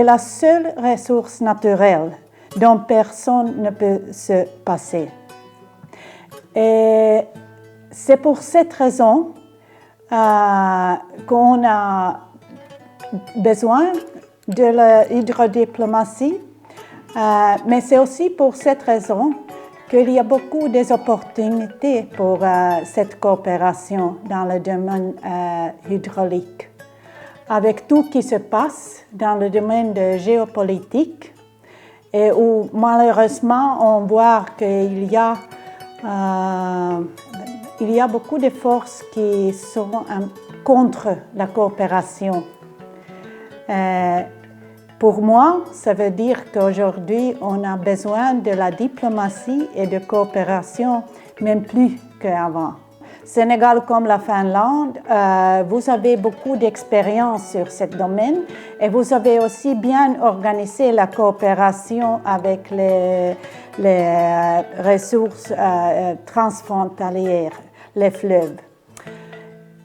est la seule ressource naturelle dont personne ne peut se passer. Et c'est pour cette raison qu'on a besoin de l'hydrodiplomatie, mais c'est aussi pour cette raison qu'il y a beaucoup d'opportunités pour cette coopération dans le domaine hydraulique. Avec tout ce qui se passe dans le domaine de géopolitique, et où malheureusement on voit qu'il y a beaucoup de forces qui sont contre la coopération. Pour moi, ça veut dire qu'aujourd'hui, on a besoin de la diplomatie et de coopération, même plus qu'avant. Sénégal comme la Finlande, vous avez beaucoup d'expérience sur ce domaine et vous avez aussi bien organisé la coopération avec les ressources transfrontalières, les fleuves.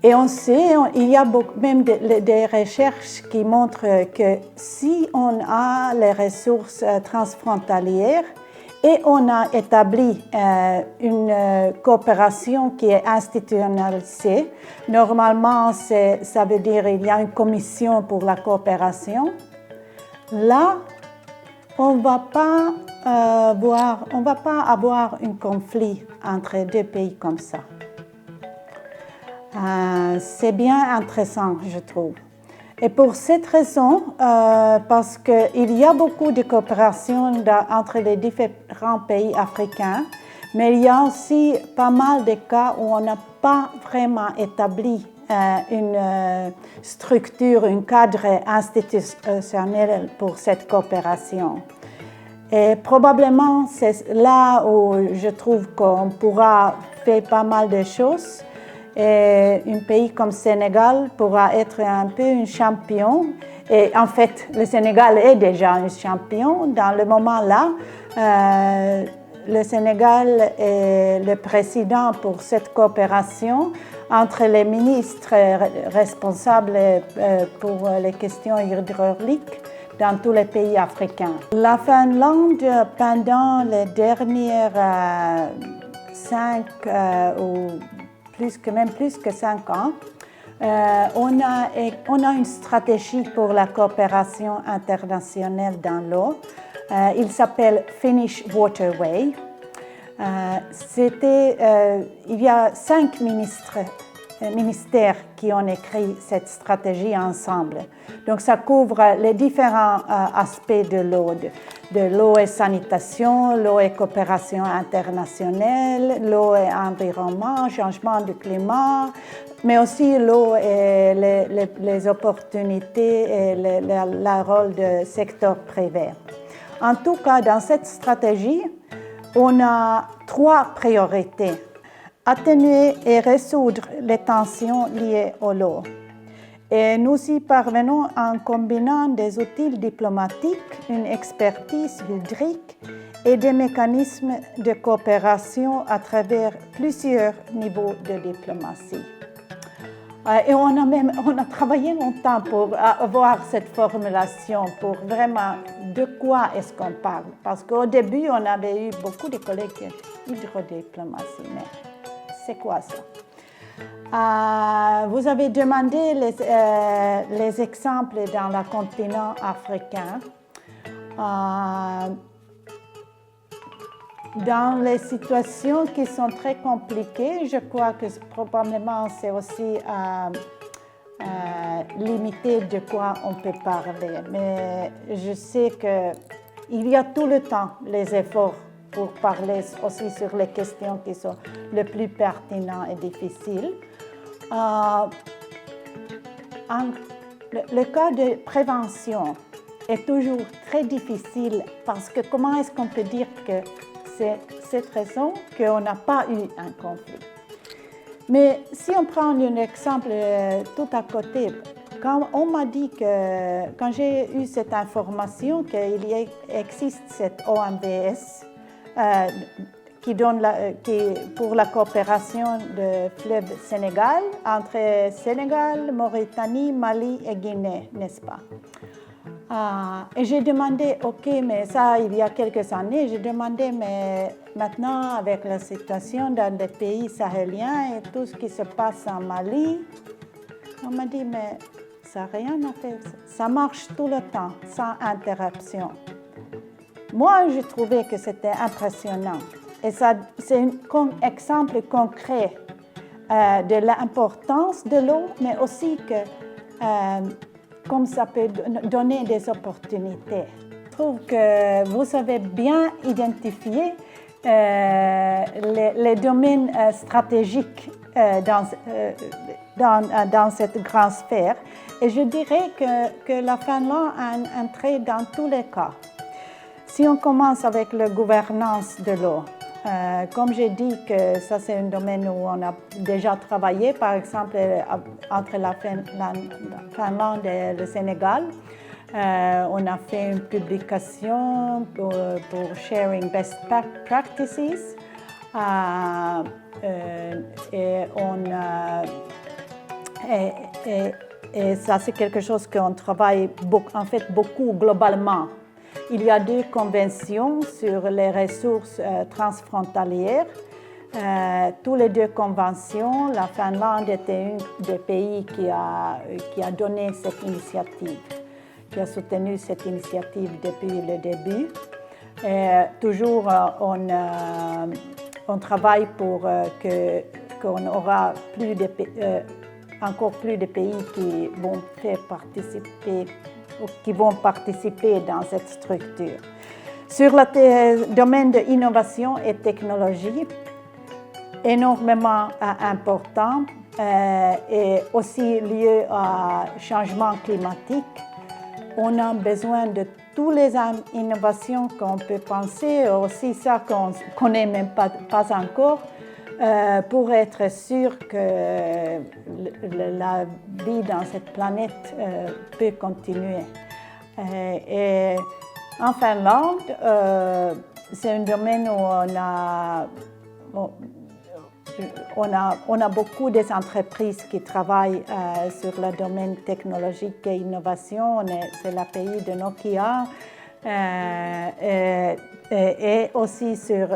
Et on sait, il y a même des recherches qui montrent que si on a les ressources transfrontalières et on a établi une coopération qui est institutionnalisée, normalement ça veut dire qu'il y a une commission pour la coopération, là on ne va pas avoir un conflit entre deux pays comme ça. C'est bien intéressant, je trouve. Et pour cette raison, parce qu'il y a beaucoup de coopération entre les différents pays africains, mais il y a aussi pas mal de cas où on n'a pas vraiment établi une structure, un cadre institutionnel pour cette coopération. Et probablement, c'est là où je trouve qu'on pourra faire pas mal de choses. Et un pays comme le Sénégal pourra être un peu un champion. Et en fait, le Sénégal est déjà un champion. Dans le moment-là, le Sénégal est le président pour cette coopération entre les ministres responsables pour les questions hydrauliques dans tous les pays africains. La Finlande, pendant les dernières 5 ou plus que 5 ans, on a une stratégie pour la coopération internationale dans l'eau. Il s'appelle Finnish Waterway. Il y a 5 ministères qui ont écrit cette stratégie ensemble. Donc ça couvre les différents aspects de l'eau. De l'eau et sanitation, l'eau et coopération internationale, l'eau et environnement, changement du climat, mais aussi l'eau et les opportunités et le rôle du secteur privé. En tout cas, dans cette stratégie, on a 3 priorités. Atténuer et résoudre les tensions liées à l'eau. Et nous y parvenons en combinant des outils diplomatiques, une expertise hydrique et des mécanismes de coopération à travers plusieurs niveaux de diplomatie. Et on a travaillé longtemps pour avoir cette formulation, pour vraiment de quoi est-ce qu'on parle. Parce qu'au début, on avait eu beaucoup de collègues hydrodiplomatie, mais c'est quoi ça? Vous avez demandé les exemples dans le continent africain. Dans les situations qui sont très compliquées, je crois que probablement c'est aussi limité de quoi on peut parler. Mais je sais qu'il y a tout le temps les efforts pour parler aussi sur les questions qui sont les plus pertinentes et difficiles. Le cas de prévention est toujours très difficile parce que comment est-ce qu'on peut dire que c'est cette raison qu'on n'a pas eu un conflit? Mais si on prend un exemple tout à côté, quand on m'a dit que, quand j'ai eu cette information qu'il existe cette OMVS pour la coopération de fleuve Sénégal, entre Sénégal, Mauritanie, Mali et Guinée, n'est-ce pas? Et j'ai demandé, ok, mais ça, il y a quelques années, j'ai demandé, mais maintenant, avec la situation dans les pays sahéliens et tout ce qui se passe en Mali, on m'a dit, mais ça n'a rien à faire, ça marche tout le temps, sans interruption. Moi, je trouvais que c'était impressionnant. Et ça, c'est un exemple concret de l'importance de l'eau, mais aussi que comme ça peut donner des opportunités. Je trouve que vous avez bien identifié les domaines stratégiques dans cette grande sphère. Et je dirais que la Finlande a un trait dans tous les cas. Si on commence avec la gouvernance de l'eau, comme j'ai dit que ça c'est un domaine où on a déjà travaillé, par exemple entre la Finlande et le Sénégal, on a fait une publication pour sharing best practices et ça c'est quelque chose qu'on travaille en fait beaucoup globalement. Il y a 2 conventions sur les ressources transfrontalières. Toutes les 2 conventions, la Finlande était un des pays qui a donné cette initiative, qui a soutenu cette initiative depuis le début. Toujours, on travaille pour qu'on aura encore plus de pays qui vont faire participer qui vont participer dans cette structure. Sur le domaine de l'innovation et technologie, énormément important et aussi lié au changement climatique, on a besoin de toutes les innovations qu'on peut penser, aussi ça qu'on ne connaît même pas encore, pour être sûr que la vie dans cette planète peut continuer. Et en Finlande, c'est un domaine où on a beaucoup d'entreprises qui travaillent sur le domaine technologique et innovation. C'est le pays de Nokia. Et aussi sur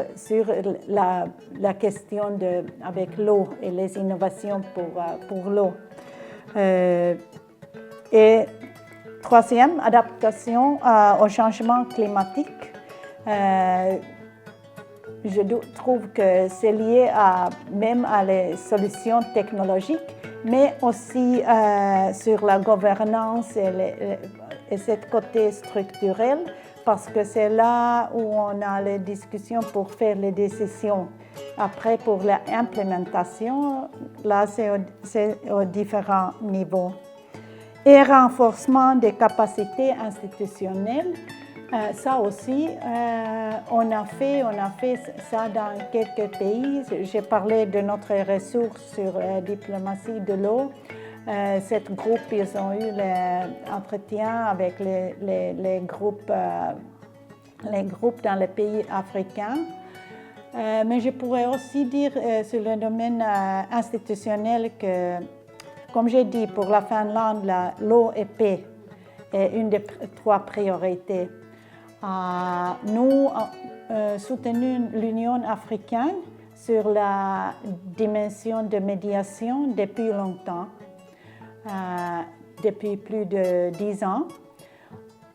la question avec l'eau et les innovations pour l'eau. Et troisième, adaptation au changement climatique. Je trouve que c'est lié même à les solutions technologiques, mais aussi sur la gouvernance et ce côté structurel, parce que c'est là où on a les discussions pour faire les décisions. Après, pour l'implémentation, là, c'est aux différents niveaux. Et renforcement des capacités institutionnelles, ça aussi, on a fait ça dans quelques pays. J'ai parlé de notre ressource sur la diplomatie de l'eau. Cet groupe, ils ont eu l'entretien avec les groupes dans les pays africains. Mais je pourrais aussi dire sur le domaine institutionnel que, comme j'ai dit, pour la Finlande, l'eau et paix est une des 3 priorités. Nous soutenons l'Union africaine sur la dimension de médiation depuis longtemps, depuis plus de 10 ans.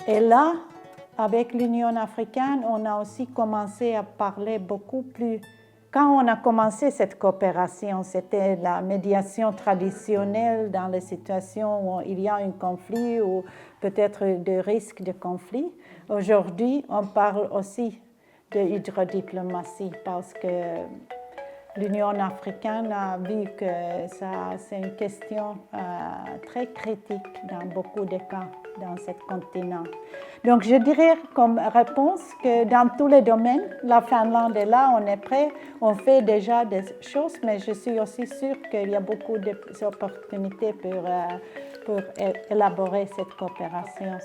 Et là, avec l'Union africaine, on a aussi commencé à parler beaucoup plus. Quand on a commencé cette coopération, c'était la médiation traditionnelle dans les situations où il y a un conflit ou peut-être des risques de conflit. Aujourd'hui, on parle aussi de hydrodiplomatie parce que l'Union africaine a vu que c'est une question très critique dans beaucoup de cas dans ce continent. Donc, je dirais comme réponse que dans tous les domaines, la Finlande est là, on est prêt, on fait déjà des choses, mais je suis aussi sûre qu'il y a beaucoup d'opportunités pour élaborer cette coopération.